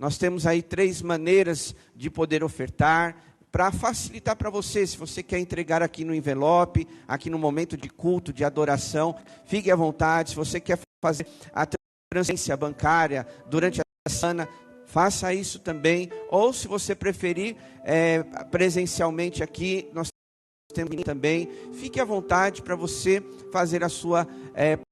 Nós temos aí 3 maneiras de poder ofertar, para facilitar para você. Se você quer entregar aqui no envelope, aqui no momento de culto, de adoração, fique à vontade. Se você quer fazer a transferência bancária durante a semana, faça isso também. Ou se você preferir, presencialmente aqui, nós temos também. Fique à vontade para você fazer a sua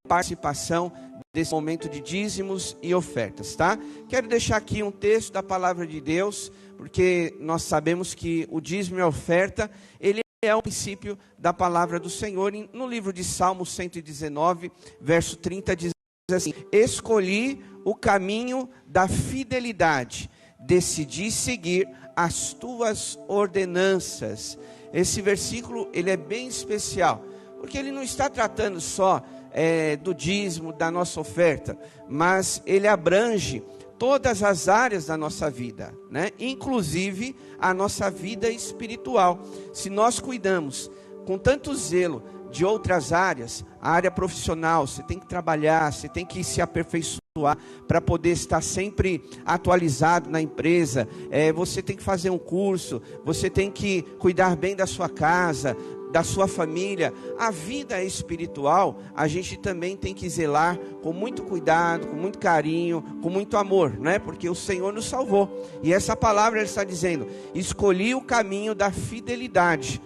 participação desse momento de dízimos e ofertas, tá? Quero deixar aqui um texto da palavra de Deus, porque nós sabemos que o dízimo e a oferta, ele é o princípio da palavra do Senhor. No livro de Salmos 119, verso 30, diz assim: escolhi o caminho da fidelidade, decidi seguir as tuas ordenanças. Esse versículo, ele é bem especial, porque ele não está tratando só do dízimo, da nossa oferta, mas ele abrange todas as áreas da nossa vida, né? Inclusive a nossa vida espiritual. Se nós cuidamos com tanto zelo de outras áreas, a área profissional, você tem que trabalhar, você tem que se aperfeiçoar para poder estar sempre atualizado na empresa, você tem que fazer um curso, você tem que cuidar bem da sua casa, da sua família. A vida espiritual, a gente também tem que zelar com muito cuidado, com muito carinho, com muito amor, né? Porque o Senhor nos salvou, e essa palavra ele está dizendo: escolhi o caminho da fidelidade.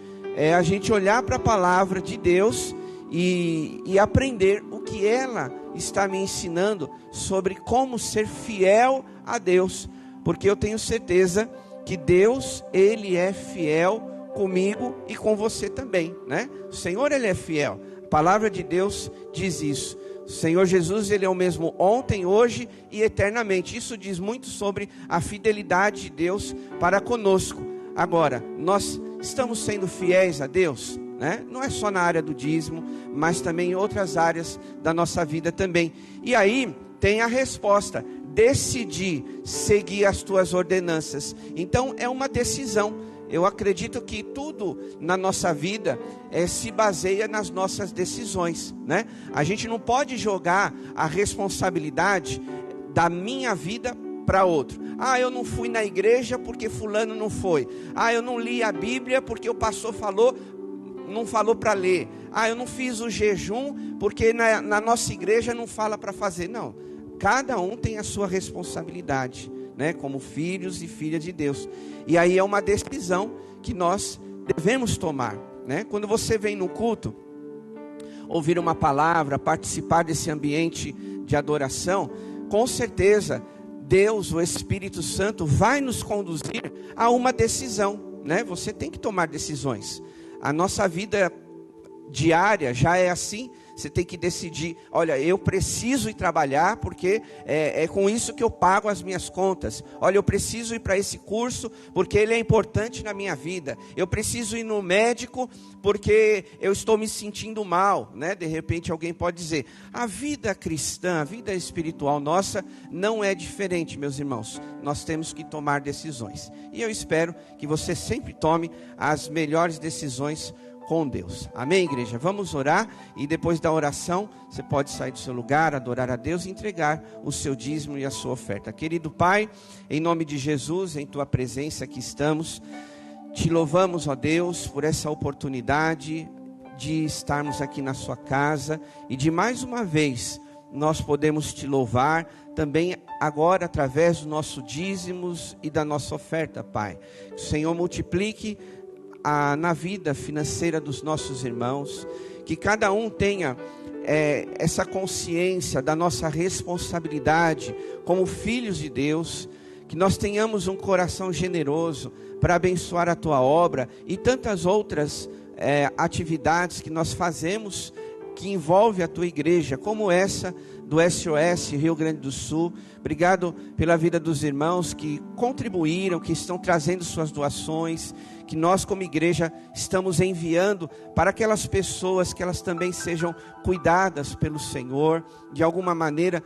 A gente olhar para a palavra de Deus e aprender o que ela está me ensinando sobre como ser fiel a Deus, porque eu tenho certeza que Deus, ele é fiel comigo e com você também, né? O Senhor, ele é fiel. A palavra de Deus diz isso. O Senhor Jesus, ele é o mesmo ontem, hoje e eternamente. Isso diz muito sobre a fidelidade de Deus para conosco. Agora, nós estamos sendo fiéis a Deus, né? Não é só na área do dízimo, mas também em outras áreas da nossa vida também. E aí tem a resposta: decidi seguir as tuas ordenanças. Então é uma decisão. Eu acredito que tudo na nossa vida se baseia nas nossas decisões, né? A gente não pode jogar a responsabilidade da minha vida para outro. Eu não fui na igreja porque fulano não foi. Eu não li a Bíblia porque o pastor não falou para ler. Eu não fiz o jejum porque na nossa igreja não fala para fazer. Não, cada um tem a sua responsabilidade, né, como filhos e filhas de Deus. E aí é uma decisão que nós devemos tomar, né? Quando você vem no culto, ouvir uma palavra, participar desse ambiente de adoração, com certeza Deus, o Espírito Santo, vai nos conduzir a uma decisão, né? Você tem que tomar decisões. A nossa vida diária já é assim. Você tem que decidir: olha, eu preciso ir trabalhar porque é com isso que eu pago as minhas contas. Olha, eu preciso ir para esse curso porque ele é importante na minha vida. Eu preciso ir no médico porque eu estou me sentindo mal, né? De repente alguém pode dizer: a vida cristã, a vida espiritual nossa não é diferente, meus irmãos. Nós temos que tomar decisões. E eu espero que você sempre tome as melhores decisões com Deus. Amém, igreja? Vamos orar, e depois da oração você pode sair do seu lugar, adorar a Deus e entregar o seu dízimo e a sua oferta. Querido Pai, em nome de Jesus, em tua presença aqui estamos, te louvamos, ó Deus, por essa oportunidade de estarmos aqui na sua casa e de mais uma vez nós podemos te louvar também agora através do nosso dízimos e da nossa oferta, Pai. Que o Senhor multiplique na vida financeira dos nossos irmãos, que cada um tenha essa consciência da nossa responsabilidade como filhos de Deus, que nós tenhamos um coração generoso para abençoar a tua obra e tantas outras atividades que nós fazemos que envolve a tua igreja, como essa do SOS Rio Grande do Sul. Obrigado pela vida dos irmãos que contribuíram, que estão trazendo suas doações, que nós como igreja estamos enviando para aquelas pessoas, que elas também sejam cuidadas pelo Senhor. De alguma maneira,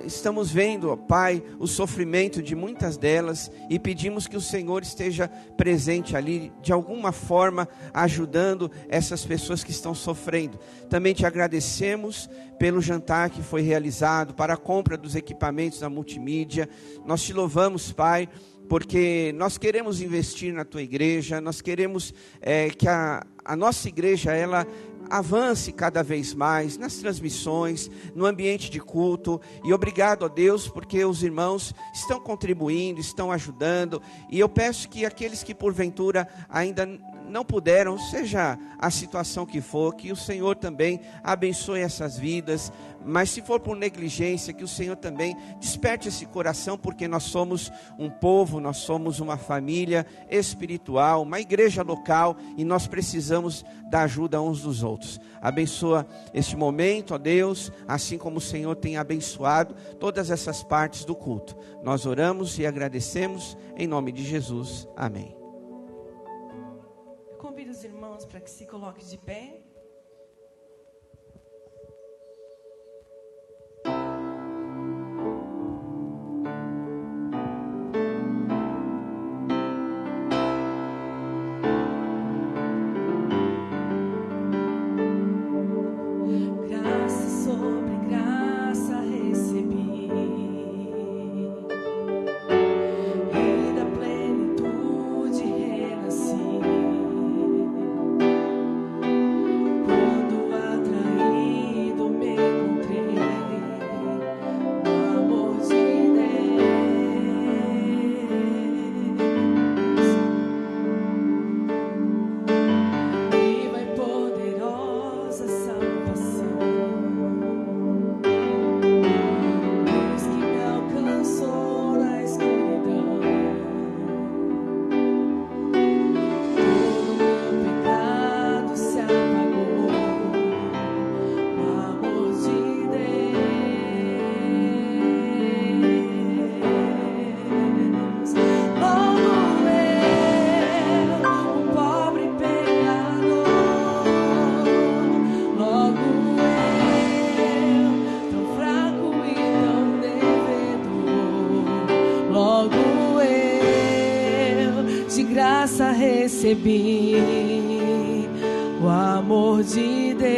estamos vendo, ó Pai, o sofrimento de muitas delas e pedimos que o Senhor esteja presente ali, de alguma forma, ajudando essas pessoas que estão sofrendo. Também te agradecemos pelo jantar que foi realizado, para a compra dos equipamentos da multimídia. Nós te louvamos, Pai, porque nós queremos investir na tua igreja, nós queremos que a nossa igreja, ela avance cada vez mais nas transmissões, no ambiente de culto. E obrigado a Deus, porque os irmãos estão contribuindo, estão ajudando. E eu peço que aqueles que porventura ainda não puderam, seja a situação que for, que o Senhor também abençoe essas vidas. Mas se for por negligência, que o Senhor também desperte esse coração, porque nós somos um povo, nós somos uma família espiritual, uma igreja local, e nós precisamos da ajuda uns dos outros. Abençoa este momento, ó Deus, assim como o Senhor tem abençoado todas essas partes do culto. Nós oramos e agradecemos em nome de Jesus. Amém. Convido os irmãos para que se coloquem de pé. Recebi o amor de Deus.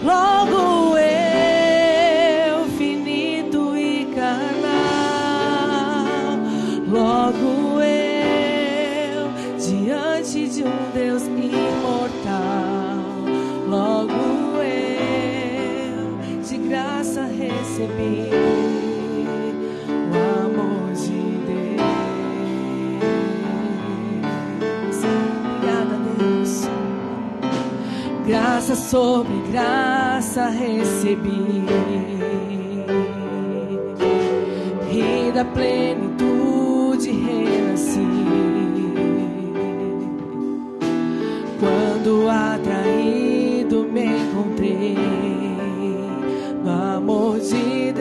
Logo eu, finito e carnal, logo eu, diante de um Deus imortal, logo eu, de graça recebi graça sobre graça recebi, e da plenitude renasci. Quando atraído me encontrei no amor de Deus,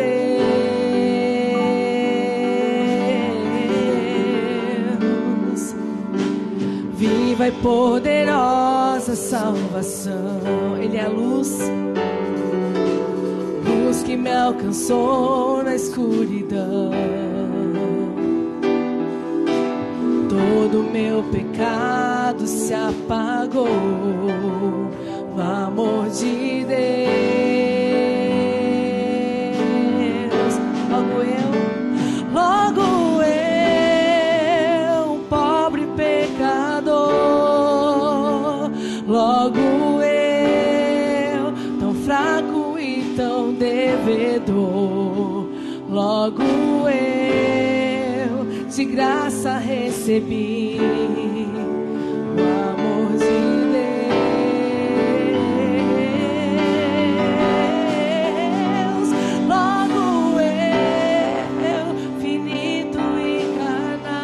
viva e poderosa salvação. Ele é a luz, luz que me alcançou na escuridão. Todo meu pecado se apagou no amor de Deus. Logo eu, um pobre pecador, logo eu, tão fraco e tão devedor, logo eu, de graça recebi o amor de Deus. Logo eu, finito e carnal,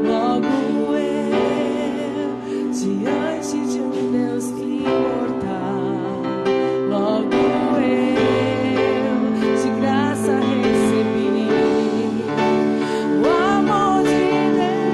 logo eu, diante de um Deus imortal, logo eu, de graça recebi o amor de Deus.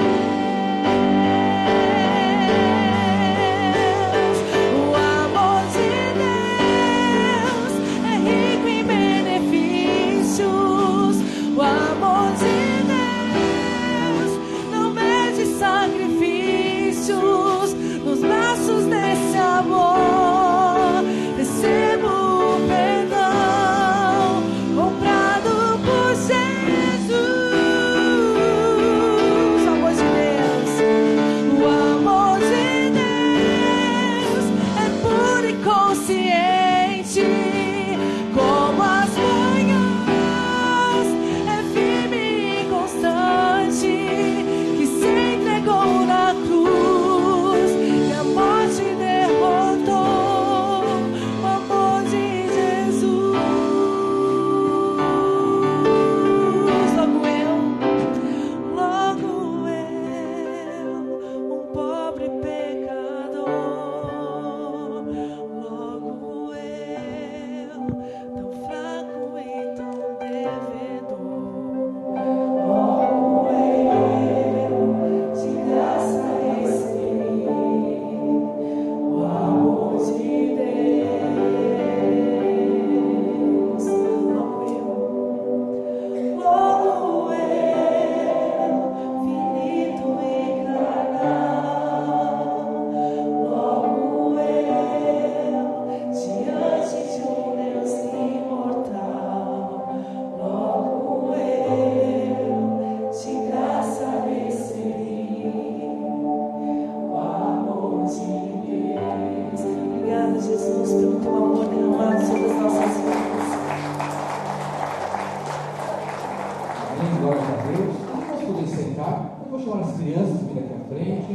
crianças virem aqui à frente,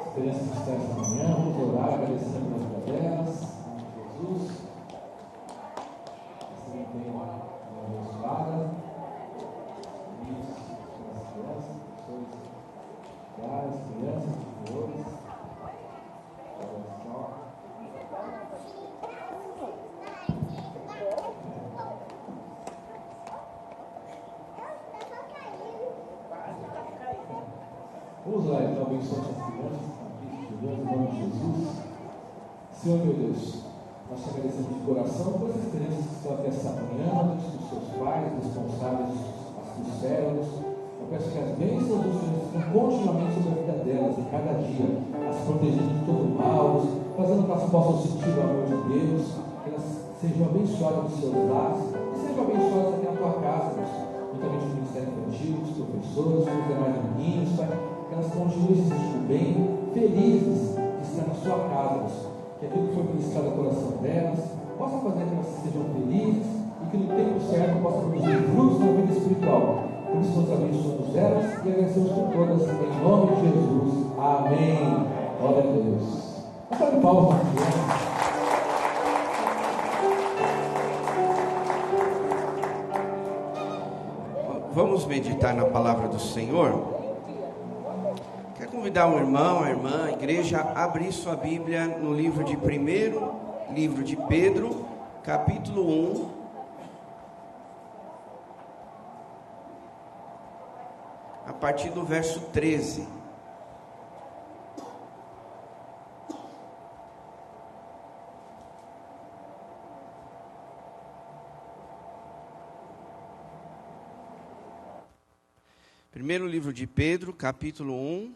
as crianças que estão esta manhã, vamos orar, agradecendo a vida delas, em nome de Jesus. Assim tem uma abençoada. Isso, as crianças, as crianças, os senhores. Olha só. Vamos lá, então, abençoar as crianças, em nome de Jesus. Senhor, meu Deus, nós te agradecemos de coração por essas crianças que estão aqui esta manhã, dos seus pais, responsáveis, dos cérebros. Eu peço que as bênçãos do Senhor estejam continuamente sobre a vida delas, em cada dia, as protegendo de todo mal, fazendo que elas possam sentir o amor de Deus, que elas sejam abençoadas nos seus lares, e sejam abençoadas aqui na tua casa, Deus. Juntamente com o Ministério Infantil, os professores, com os demais meninos, Pai, que elas continuem se sentindo bem, felizes de estar na sua casa, Deus. Que aquilo que foi ministrado ao coração delas possa fazer que elas sejam felizes e que no tempo certo possa produzir frutos na vida espiritual. Por isso nós abençoamos elas e agradecemos por todas, em nome de Jesus. Amém. Glória a Deus. Vamos dar palmas para as crianças. Vamos meditar na palavra do Senhor. Quero convidar o irmão, a irmã, a igreja a abrir sua Bíblia no livro de livro de Pedro, capítulo 1. A partir do verso 13. Primeiro livro de Pedro, capítulo 1.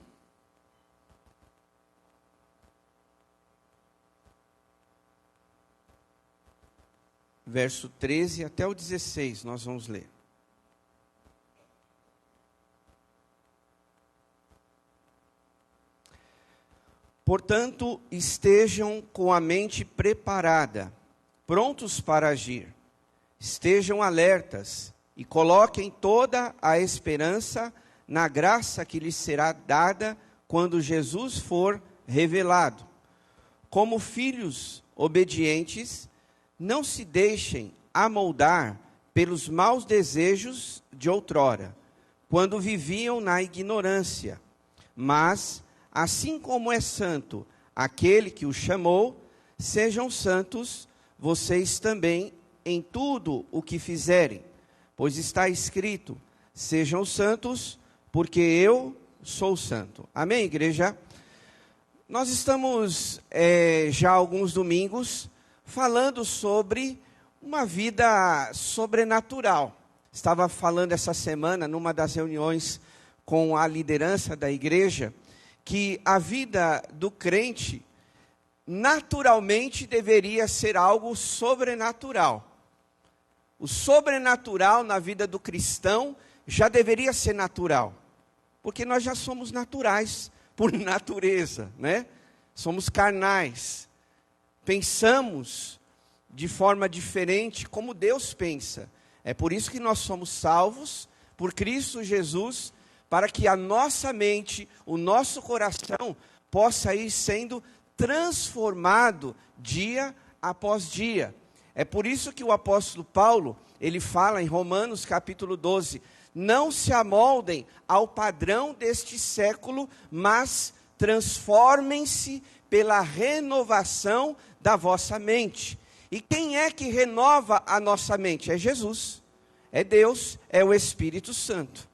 Verso 13 até o 16, nós vamos ler. Portanto, estejam com a mente preparada, prontos para agir. Estejam alertas e coloquem toda a esperança na graça que lhes será dada quando Jesus for revelado. Como filhos obedientes, não se deixem amoldar pelos maus desejos de outrora, quando viviam na ignorância. Mas, assim como é santo aquele que o chamou, sejam santos vocês também em tudo o que fizerem. Pois está escrito, sejam santos, porque eu sou santo. Amém, igreja? Nós estamos já há alguns domingos falando sobre uma vida sobrenatural. Estava falando essa semana, numa das reuniões com a liderança da igreja, que a vida do crente, naturalmente, deveria ser algo sobrenatural. O sobrenatural na vida do cristão já deveria ser natural, porque nós já somos naturais por natureza, né? Somos carnais, pensamos de forma diferente como Deus pensa. É por isso que nós somos salvos por Cristo Jesus, para que a nossa mente, o nosso coração possa ir sendo transformado dia após dia. É por isso que o apóstolo Paulo, ele fala em Romanos capítulo 12, não se amoldem ao padrão deste século, mas transformem-se pela renovação da vossa mente. E quem é que renova a nossa mente? É Jesus, é Deus, é o Espírito Santo.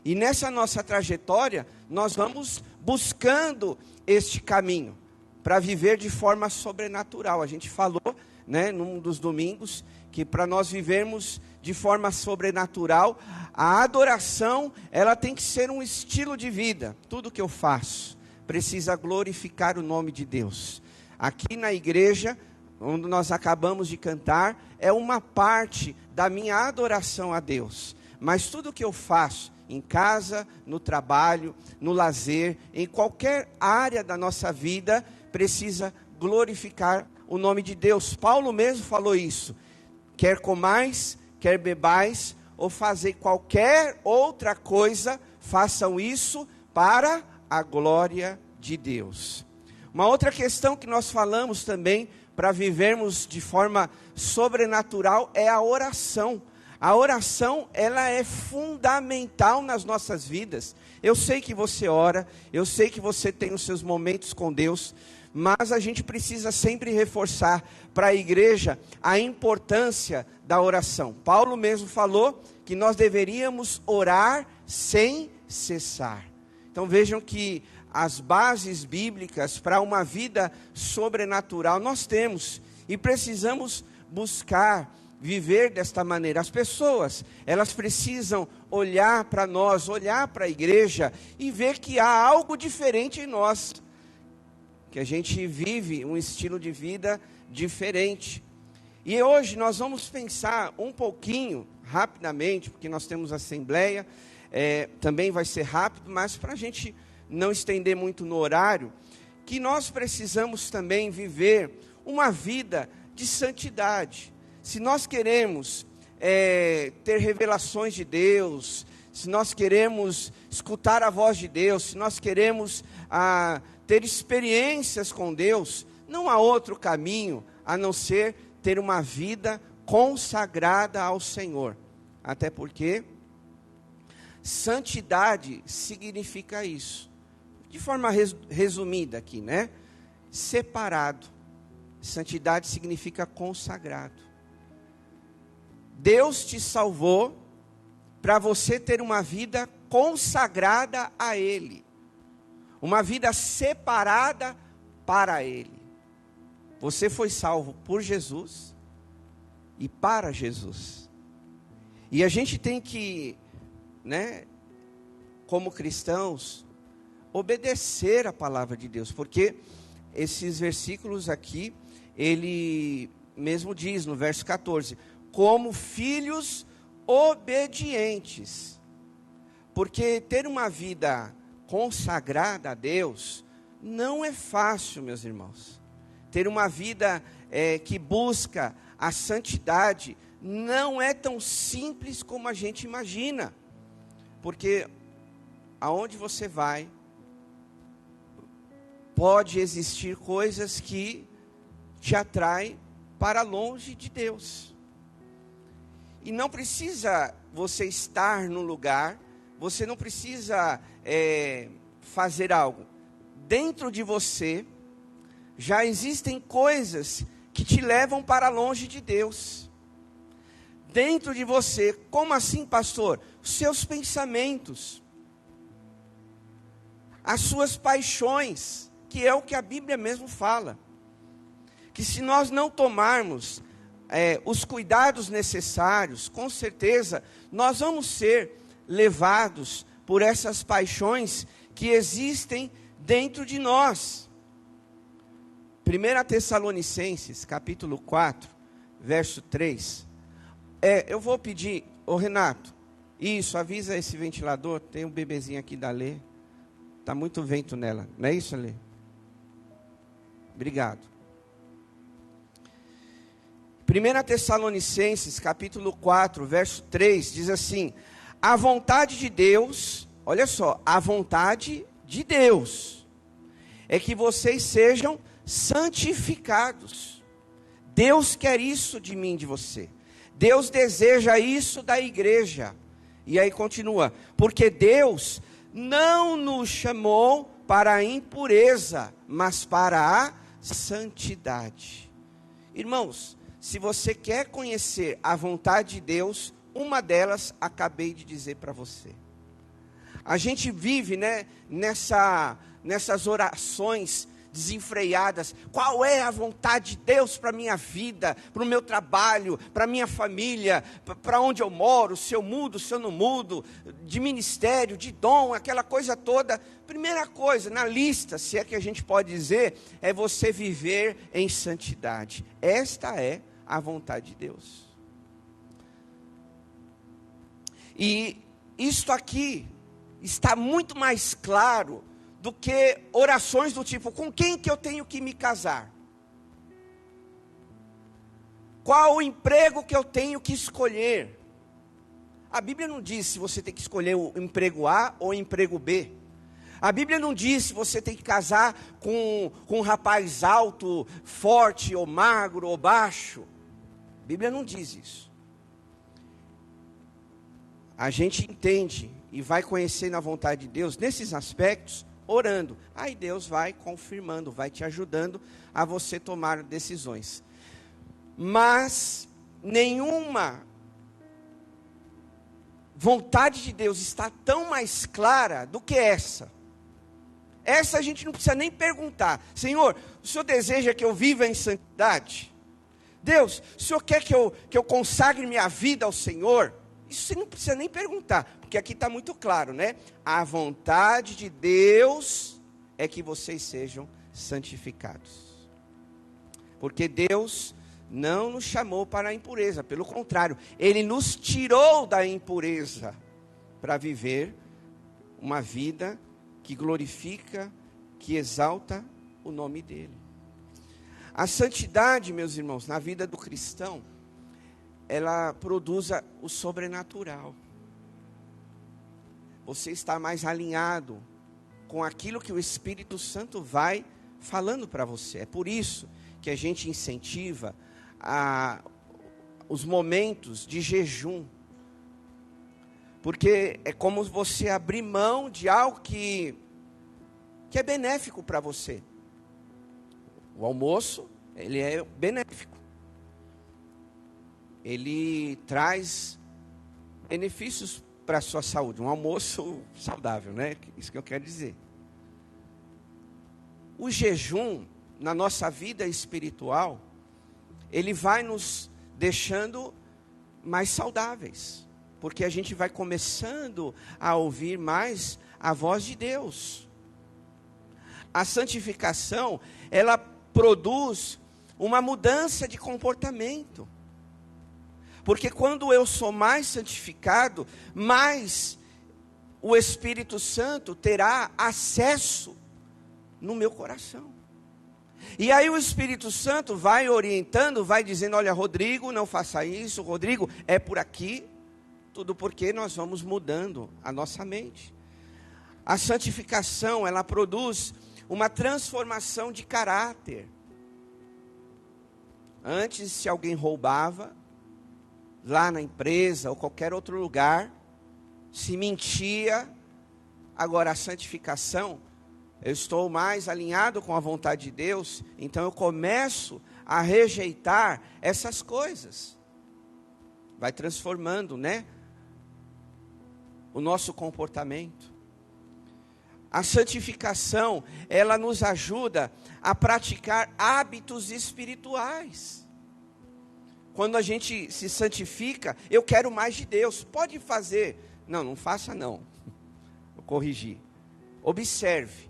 E nessa nossa trajetória, nós vamos buscando este caminho para viver de forma sobrenatural. A gente falou, né, num dos domingos, que para nós vivermos de forma sobrenatural, a adoração, ela tem que ser um estilo de vida. Tudo que eu faço precisa glorificar o nome de Deus. Aqui na igreja, onde nós acabamos de cantar, é uma parte da minha adoração a Deus. Mas tudo que eu faço, em casa, no trabalho, no lazer, em qualquer área da nossa vida, precisa glorificar o nome de Deus. Paulo mesmo falou isso. Quer comais, quer bebais, ou fazer qualquer outra coisa, façam isso para a glória de Deus. Uma outra questão que nós falamos também, para vivermos de forma sobrenatural, é a oração. A oração, ela é fundamental nas nossas vidas. Eu sei que você ora, eu sei que você tem os seus momentos com Deus, mas a gente precisa sempre reforçar para a igreja a importância da oração. Paulo mesmo falou que nós deveríamos orar sem cessar. Então vejam que as bases bíblicas para uma vida sobrenatural nós temos e precisamos buscar viver desta maneira. As pessoas, elas precisam olhar para nós, olhar para a igreja e ver que há algo diferente em nós, que a gente vive um estilo de vida diferente. E hoje nós vamos pensar um pouquinho, rapidamente, porque nós temos assembleia, também vai ser rápido, mas para a gente não estender muito no horário, que nós precisamos também viver uma vida de santidade. Se nós queremos ter revelações de Deus, se nós queremos escutar a voz de Deus, se nós queremos ter experiências com Deus, não há outro caminho a não ser ter uma vida consagrada ao Senhor. Até porque santidade significa isso. De forma resumida aqui, né? Separado. Santidade significa consagrado. Deus te salvou para você ter uma vida consagrada a Ele. Uma vida separada para Ele. Você foi salvo por Jesus e para Jesus. E a gente tem que, né, como cristãos, obedecer a palavra de Deus, porque esses versículos aqui, ele mesmo diz no verso 14, como filhos obedientes, porque ter uma vida consagrada a Deus, não é fácil, meus irmãos. Ter uma vida que busca a santidade, não é tão simples como a gente imagina, porque aonde você vai, pode existir coisas que te atraem para longe de Deus. E não precisa você estar no lugar, você não precisa fazer algo. Dentro de você, já existem coisas que te levam para longe de Deus. Dentro de você, como assim, pastor? Os seus pensamentos, as suas paixões, que é o que a Bíblia mesmo fala, que se nós não tomarmos os cuidados necessários, com certeza, nós vamos ser levados por essas paixões que existem dentro de nós. 1 Tessalonicenses, capítulo 4, verso 3, eu vou pedir, Renato, isso, avisa esse ventilador, tem um bebezinho aqui da Lê, está muito vento nela, não é isso, Lê? Obrigado. 1 Tessalonicenses, capítulo 4, verso 3, diz assim, a vontade de Deus, olha só, a vontade de Deus, é que vocês sejam santificados. Deus quer isso de mim, de você. Deus deseja isso da igreja. E aí continua, porque Deus não nos chamou para a impureza, mas para a santidade. Irmãos, se você quer conhecer a vontade de Deus, uma delas acabei de dizer para você. A gente vive, né, nessas orações desenfreadas. Qual é a vontade de Deus para a minha vida, para o meu trabalho, para a minha família, para onde eu moro, se eu mudo, se eu não mudo, de ministério, de dom, aquela coisa toda. Primeira coisa na lista, se é que a gente pode dizer, é você viver em santidade. Esta é a vontade de Deus. E isto aqui está muito mais claro do que orações do tipo, com quem que eu tenho que me casar? Qual o emprego que eu tenho que escolher? A Bíblia não diz se você tem que escolher o emprego A ou o emprego B. A Bíblia não diz se você tem que casar com um rapaz alto, forte, ou magro, ou baixo. A Bíblia não diz isso. A gente entende e vai conhecendo a vontade de Deus nesses aspectos, orando. Aí Deus vai confirmando, vai te ajudando a você tomar decisões. Mas nenhuma vontade de Deus está tão mais clara do que essa. Essa a gente não precisa nem perguntar. Senhor, o Senhor deseja que eu viva em santidade? Deus, o Senhor quer que eu consagre minha vida ao Senhor? Isso você não precisa nem perguntar, porque aqui está muito claro, né? A vontade de Deus é que vocês sejam santificados. Porque Deus não nos chamou para a impureza, pelo contrário, Ele nos tirou da impureza para viver uma vida que glorifica, que exalta o nome dEle. A santidade, meus irmãos, na vida do cristão, ela produz o sobrenatural. Você está mais alinhado com aquilo que o Espírito Santo vai falando para você. É por isso que a gente incentiva os momentos de jejum. Porque é como você abrir mão de algo que é benéfico para você. O almoço, ele é benéfico. Ele traz benefícios para a sua saúde. Um almoço saudável, né? Isso que eu quero dizer. O jejum, na nossa vida espiritual, ele vai nos deixando mais saudáveis. Porque a gente vai começando a ouvir mais a voz de Deus. A santificação, ela produz uma mudança de comportamento. Porque quando eu sou mais santificado, mais o Espírito Santo terá acesso no meu coração. E aí o Espírito Santo vai orientando, vai dizendo, olha, Rodrigo, não faça isso, Rodrigo, é por aqui. Tudo porque nós vamos mudando a nossa mente. A santificação, ela produz uma transformação de caráter. Antes, se alguém roubava, lá na empresa ou qualquer outro lugar, se mentia, agora a santificação, eu estou mais alinhado com a vontade de Deus, então eu começo a rejeitar essas coisas. Vai transformando, né? O nosso comportamento. A santificação, ela nos ajuda a praticar hábitos espirituais. Quando a gente se santifica, eu quero mais de Deus. Pode fazer. Não faça não. Vou corrigir. Observe.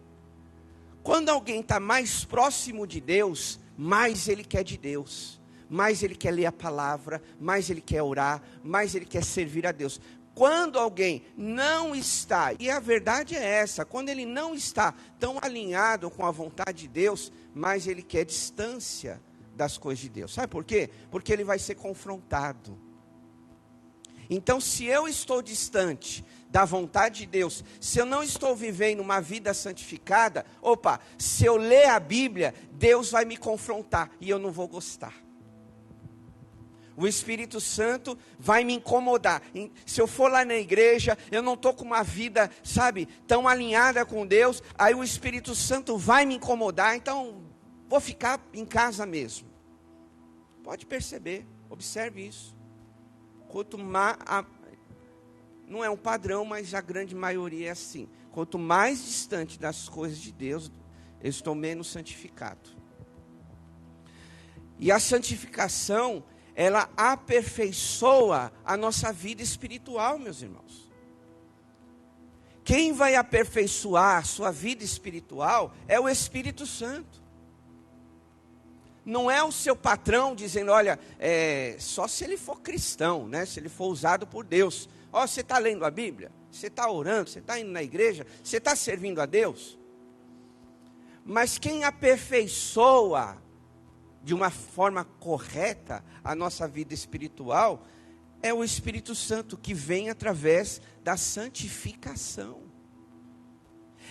Quando alguém está mais próximo de Deus, mais ele quer de Deus. Mais ele quer ler a palavra, mais ele quer orar, mais ele quer servir a Deus. Quando alguém não está, e a verdade é essa, quando ele não está tão alinhado com a vontade de Deus, mais ele quer distância das coisas de Deus. Sabe por quê? Porque ele vai ser confrontado. Então, se eu estou distante da vontade de Deus, se eu não estou vivendo uma vida santificada, se eu ler a Bíblia, Deus vai me confrontar e eu não vou gostar. O Espírito Santo vai me incomodar. Se eu for lá na igreja, eu não estou com uma vida, tão alinhada com Deus, aí o Espírito Santo vai me incomodar, então vou ficar em casa mesmo. Pode perceber, observe isso. Não é um padrão, mas a grande maioria é assim. Quanto mais distante das coisas de Deus, eu estou menos santificado. E a santificação, ela aperfeiçoa a nossa vida espiritual, meus irmãos. Quem vai aperfeiçoar a sua vida espiritual é o Espírito Santo. Não é o seu patrão dizendo, olha, só se ele for cristão, né? Se ele for usado por Deus. Você está lendo a Bíblia? Você está orando? Você está indo na igreja? Você está servindo a Deus? Mas quem aperfeiçoa de uma forma correta a nossa vida espiritual é o Espírito Santo, que vem através da santificação.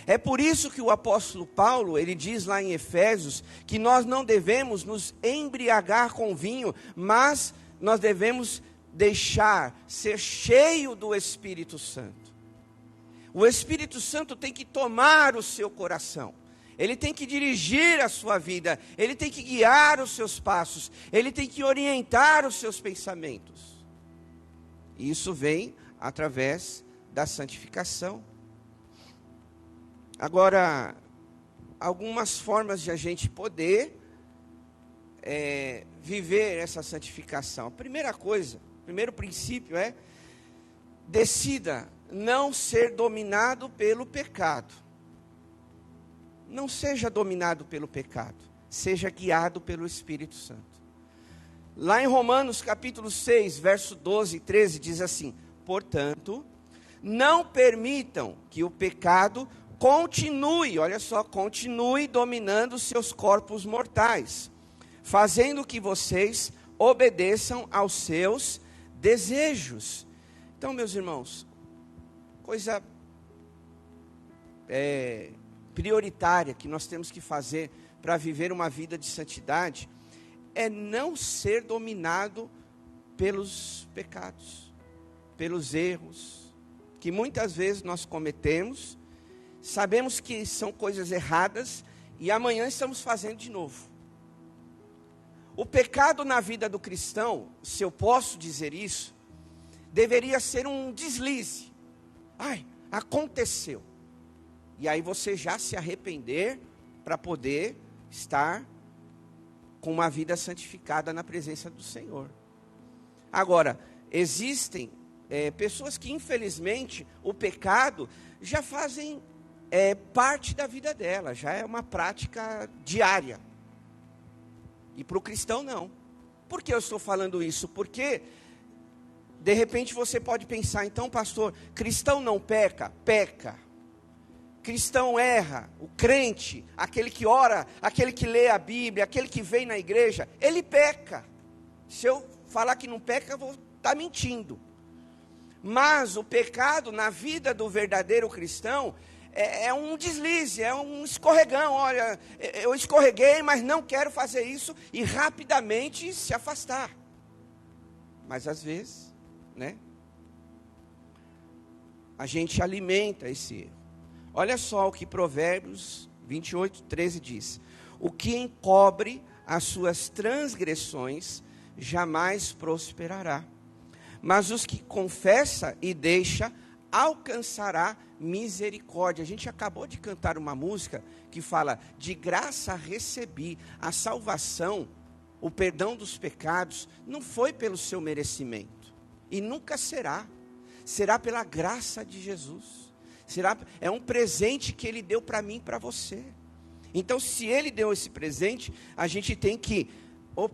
É por isso que o apóstolo Paulo, ele diz lá em Efésios, que nós não devemos nos embriagar com vinho, mas nós devemos deixar ser cheio do Espírito Santo. O Espírito Santo tem que tomar o seu coração. Ele tem que dirigir a sua vida, ele tem que guiar os seus passos, ele tem que orientar os seus pensamentos. E isso vem através da santificação. Agora, algumas formas de a gente poder viver essa santificação. A primeira coisa, o primeiro princípio é: decida não ser dominado pelo pecado. Não seja dominado pelo pecado, seja guiado pelo Espírito Santo. Lá em Romanos capítulo 6, verso 12 e 13, diz assim: portanto, não permitam que o pecado continue, olha só, continue dominando seus corpos mortais, fazendo que vocês obedeçam aos seus desejos. Então, meus irmãos, coisa prioritária que nós temos que fazer para viver uma vida de santidade é não ser dominado pelos pecados, pelos erros que muitas vezes nós cometemos, sabemos que são coisas erradas e amanhã estamos fazendo de novo. O pecado na vida do cristão, se eu posso dizer isso, deveria ser um deslize. Ai, aconteceu. E aí você já se arrepender para poder estar com uma vida santificada na presença do Senhor. Agora, existem pessoas que infelizmente o pecado já fazem parte da vida dela, já é uma prática diária. E para o cristão não. Por que eu estou falando isso? Porque de repente você pode pensar: então, pastor, cristão não peca? Peca. Cristão erra, o crente, aquele que ora, aquele que lê a Bíblia, aquele que vem na igreja, ele peca. Se eu falar que não peca, eu vou estar mentindo. Mas o pecado na vida do verdadeiro cristão é um deslize, é um escorregão. Olha, eu escorreguei, mas não quero fazer isso, e rapidamente se afastar. Mas às vezes, a gente alimenta esse erro. Olha só o que Provérbios 28, 13 diz: o que encobre as suas transgressões jamais prosperará, mas os que confessa e deixa alcançará misericórdia. A gente acabou de cantar uma música que fala: de graça recebi. A salvação, o perdão dos pecados, não foi pelo seu merecimento, e nunca será. Será pela graça de Jesus. É um presente que Ele deu para mim e para você. Então, se Ele deu esse presente, a gente tem que, o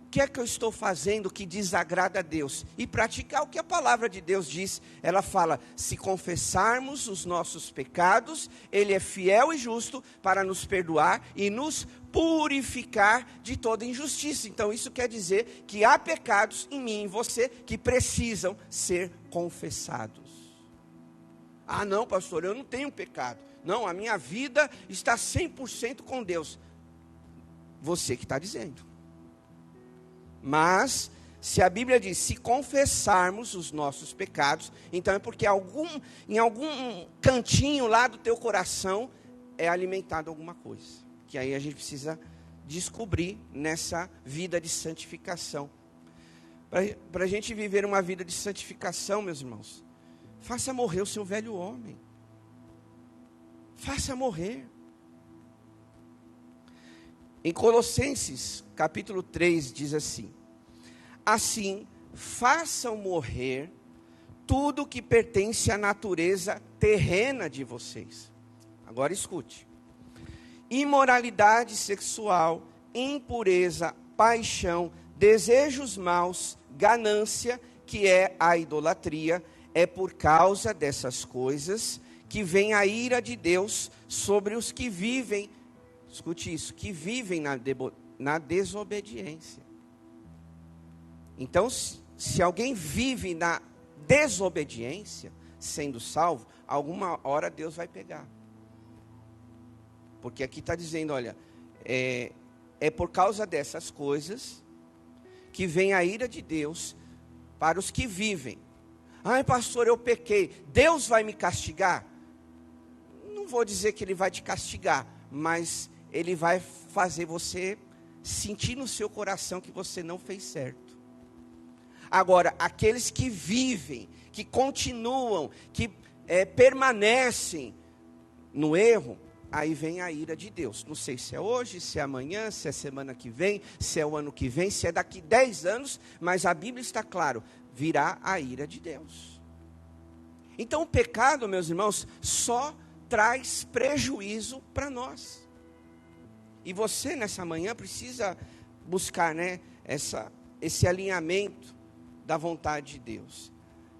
que é que eu estou fazendo que desagrada a Deus? E praticar o que a palavra de Deus diz. Ela fala: se confessarmos os nossos pecados, Ele é fiel e justo para nos perdoar e nos purificar de toda injustiça. Então, isso quer dizer que há pecados em mim e em você que precisam ser confessados. Ah, não, pastor, eu não tenho pecado. Não, a minha vida está 100% com Deus. Você que está dizendo. Mas, se a Bíblia diz: se confessarmos os nossos pecados, então é porque em algum cantinho lá do teu coração é alimentado alguma coisa. Que aí a gente precisa descobrir nessa vida de santificação. Para a gente viver uma vida de santificação, meus irmãos, faça morrer o seu velho homem. Faça morrer. Em Colossenses, capítulo 3, diz assim: assim, façam morrer tudo que pertence à natureza terrena de vocês. Agora escute: imoralidade sexual, impureza, paixão, desejos maus, ganância, que é a idolatria. É por causa dessas coisas que vem a ira de Deus sobre os que vivem, escute isso, que vivem na desobediência. Então, se alguém vive na desobediência, sendo salvo, alguma hora Deus vai pegar. Porque aqui está dizendo, olha, é por causa dessas coisas que vem a ira de Deus para os que vivem. Ai, pastor, eu pequei, Deus vai me castigar? Não vou dizer que Ele vai te castigar, mas Ele vai fazer você sentir no seu coração que você não fez certo. Agora, aqueles que vivem, que continuam, que permanecem no erro, aí vem a ira de Deus. Não sei se é hoje, se é amanhã, se é semana que vem, se é o ano que vem, se é daqui 10 anos, mas a Bíblia está claro, virá a ira de Deus. Então o pecado, meus irmãos, só traz prejuízo para nós. E você nessa manhã precisa buscar, né, esse alinhamento da vontade de Deus.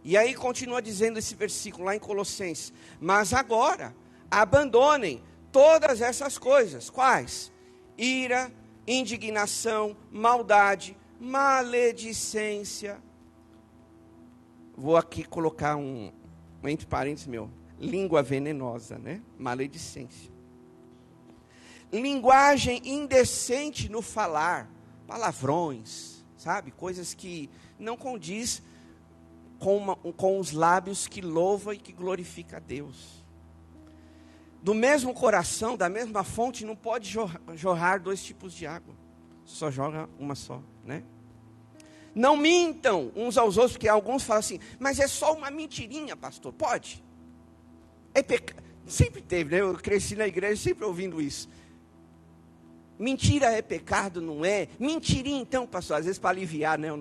E aí continua dizendo esse versículo lá em Colossenses: mas agora abandonem todas essas coisas. Quais? Ira, indignação, maldade, maledicência. Vou aqui colocar entre parênteses língua venenosa, né? Maledicência. Linguagem indecente no falar, palavrões, sabe? Coisas que não condiz com os lábios que louva e que glorifica a Deus. Do mesmo coração, da mesma fonte, não pode jorrar 2 tipos de água. Só joga uma só, né? Não mintam uns aos outros, porque alguns falam assim, mas é só uma mentirinha, pastor. Pode. É pecado. Sempre teve, né? Eu cresci na igreja sempre ouvindo isso. Mentira é pecado, não é? Mentirinha então, pastor, às vezes para aliviar, né, a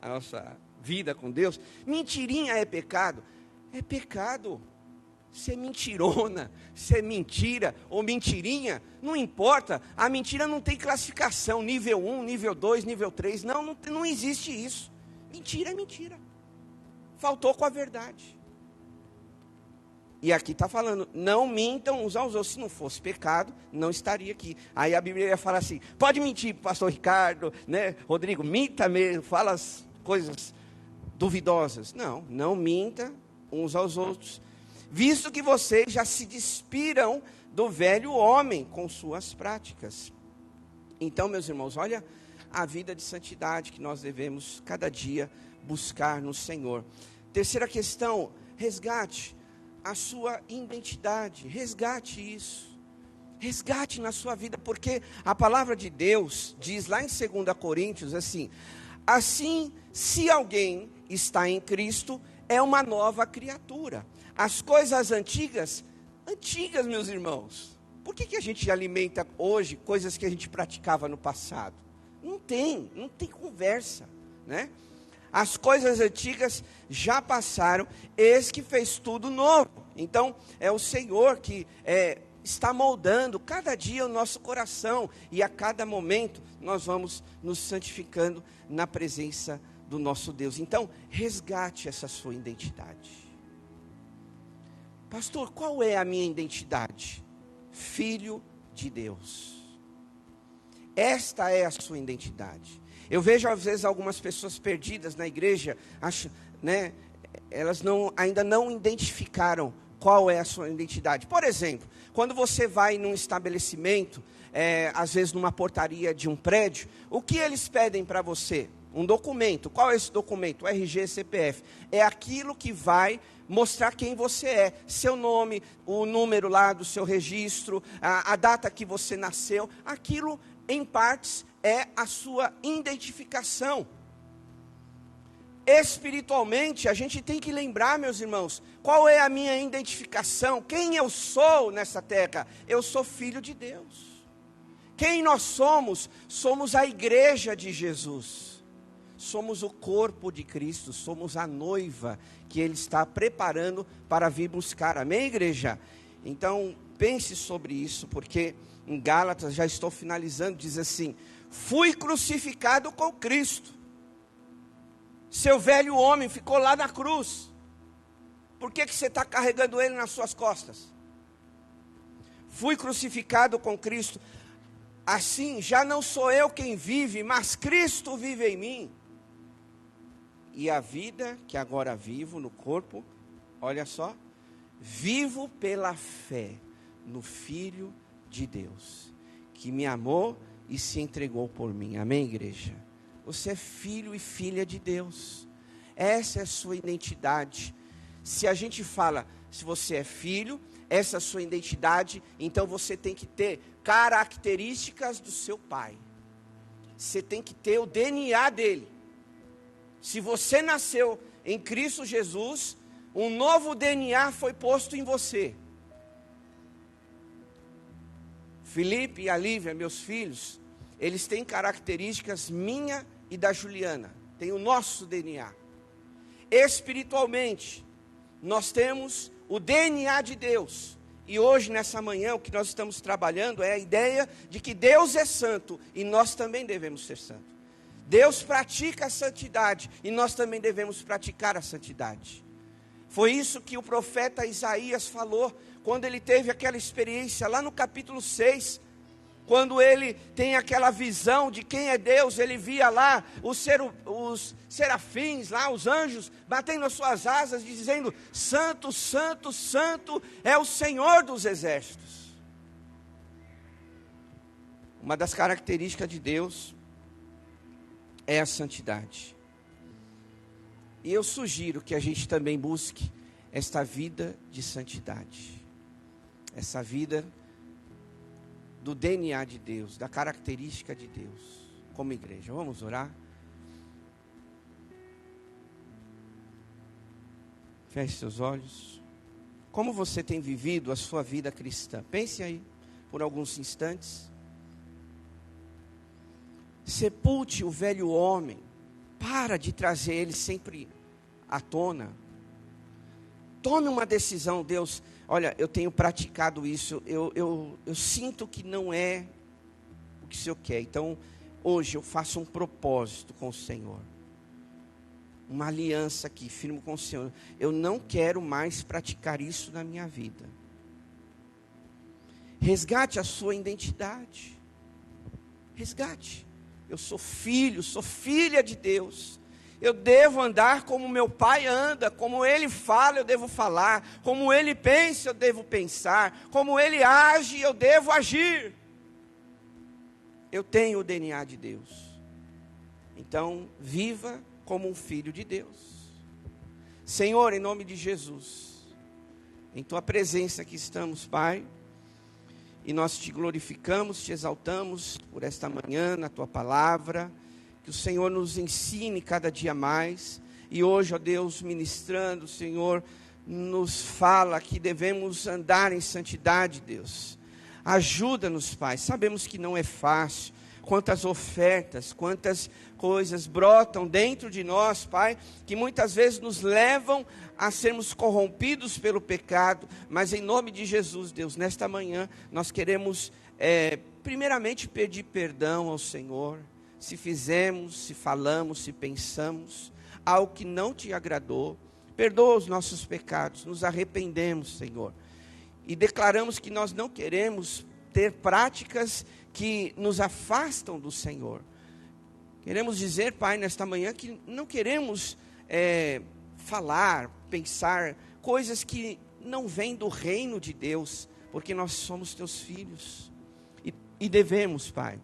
nossa vida com Deus. Mentirinha é pecado? É pecado. Se é mentirona, se é mentira ou mentirinha, não importa. A mentira não tem classificação, nível 1, nível 2, nível 3. Não existe isso. Mentira é mentira. Faltou com a verdade. E aqui está falando, não mintam uns aos outros. Se não fosse pecado, não estaria aqui. Aí a Bíblia ia falar assim, pode mentir, pastor Ricardo, né? Rodrigo, minta mesmo, fala as coisas duvidosas. Não minta uns aos outros, visto que vocês já se despiram do velho homem com suas práticas. Então, meus irmãos, olha a vida de santidade que nós devemos cada dia buscar no Senhor. Terceira questão, resgate a sua identidade, resgate isso, resgate na sua vida, porque a palavra de Deus diz lá em 2 Coríntios assim, se alguém está em Cristo, é uma nova criatura. As coisas antigas, meus irmãos, por que a gente alimenta hoje coisas que a gente praticava no passado? Não tem conversa, né? As coisas antigas já passaram, eis que fez tudo novo. Então, é o Senhor que está moldando cada dia o nosso coração. E a cada momento, nós vamos nos santificando na presença do nosso Deus. Então, resgate essa sua identidade. Pastor, qual é a minha identidade? Filho de Deus. Esta é a sua identidade. Eu vejo às vezes algumas pessoas perdidas na igreja, né, elas ainda não identificaram qual é a sua identidade. Por exemplo, quando você vai num estabelecimento, às vezes numa portaria de um prédio, o que eles pedem para você? Um documento. Qual é esse documento? O RG, CPF. É aquilo que vai mostrar quem você é. Seu nome, o número lá do seu registro, a data que você nasceu. Aquilo, em partes, é a sua identificação. Espiritualmente, a gente tem que lembrar, meus irmãos, qual é a minha identificação? Quem eu sou nessa terra? Eu sou filho de Deus. Quem nós somos? Somos a igreja de Jesus. Somos o corpo de Cristo, somos a noiva que Ele está preparando para vir buscar. Amém, igreja? Então, pense sobre isso, porque em Gálatas, já estou finalizando, diz assim, fui crucificado com Cristo. Seu velho homem ficou lá na cruz. Por que você está carregando ele nas suas costas? Fui crucificado com Cristo. Assim, já não sou eu quem vive, mas Cristo vive em mim. E a vida que agora vivo no corpo, olha só, vivo pela fé no Filho de Deus, que me amou e se entregou por mim. Amém, igreja? Você é filho e filha de Deus. Essa é a sua identidade. Se a gente fala, se você é filho, essa é a sua identidade, então você tem que ter características do seu pai. Você tem que ter o DNA dele. Se você nasceu em Cristo Jesus, um novo DNA foi posto em você. Felipe e a Lívia, meus filhos, eles têm características minha e da Juliana. Tem o nosso DNA. Espiritualmente, nós temos o DNA de Deus. E hoje, nessa manhã, o que nós estamos trabalhando é a ideia de que Deus é santo e nós também devemos ser santos. Deus pratica a santidade e nós também devemos praticar a santidade. Foi isso que o profeta Isaías falou quando ele teve aquela experiência lá no capítulo 6, quando ele tem aquela visão de quem é Deus. Ele via lá os serafins, lá os anjos, batendo as suas asas, dizendo: santo, santo, santo é o Senhor dos exércitos. Uma das características de Deus é a santidade. E eu sugiro que a gente também busque esta vida de santidade. Essa vida do DNA de Deus, da característica de Deus, como igreja. Vamos orar? Feche seus olhos. Como você tem vivido a sua vida cristã? Pense aí por alguns instantes. Sepulte o velho homem. Para de trazer ele sempre à tona. Tome uma decisão. Deus, olha, eu tenho praticado isso. Eu sinto que não é o que o Senhor quer. Então, hoje eu faço um propósito com o Senhor. Uma aliança aqui, firmo com o Senhor. Eu não quero mais praticar isso na minha vida. Resgate a sua identidade. Resgate. Eu sou filho, sou filha de Deus. Eu devo andar como meu pai anda, como ele fala, eu devo falar, como ele pensa, eu devo pensar, como ele age, eu devo agir. Eu tenho o DNA de Deus. Então, viva como um filho de Deus. Senhor, em nome de Jesus, em tua presença aqui estamos, Pai. E nós te glorificamos, te exaltamos por esta manhã, na tua palavra. Que o Senhor nos ensine cada dia mais. E hoje, ó Deus, ministrando, o Senhor nos fala que devemos andar em santidade, Deus. Ajuda-nos, Pai. Sabemos que não é fácil. Quantas ofertas, quantas coisas brotam dentro de nós, Pai, que muitas vezes nos levam a sermos corrompidos pelo pecado. Mas em nome de Jesus, Deus, nesta manhã, nós queremos primeiramente pedir perdão ao Senhor, se fizemos, se falamos, se pensamos algo que não te agradou. Perdoa os nossos pecados, nos arrependemos, Senhor, e declaramos que nós não queremos ter práticas que nos afastam do Senhor. Queremos dizer, Pai, nesta manhã, que não queremos falar, pensar coisas que não vêm do reino de Deus, porque nós somos teus filhos, e devemos, Pai.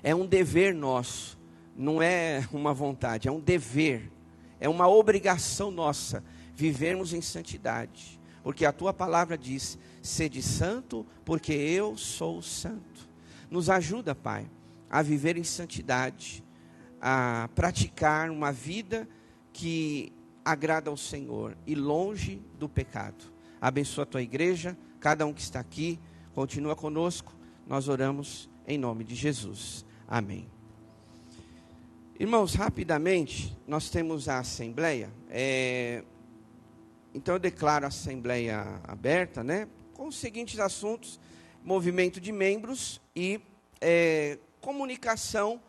É um dever nosso, não é uma vontade, é um dever, é uma obrigação nossa, vivermos em santidade, porque a tua palavra diz: sede santo, porque eu sou santo. Nos ajuda, Pai, a viver em santidade, a praticar uma vida que agrada ao Senhor e longe do pecado. Abençoa a tua igreja, cada um que está aqui, continua conosco. Nós oramos em nome de Jesus. Amém. Irmãos, rapidamente, nós temos a assembleia. Então eu declaro a assembleia aberta, né? Com os seguintes assuntos: movimento de membros e comunicação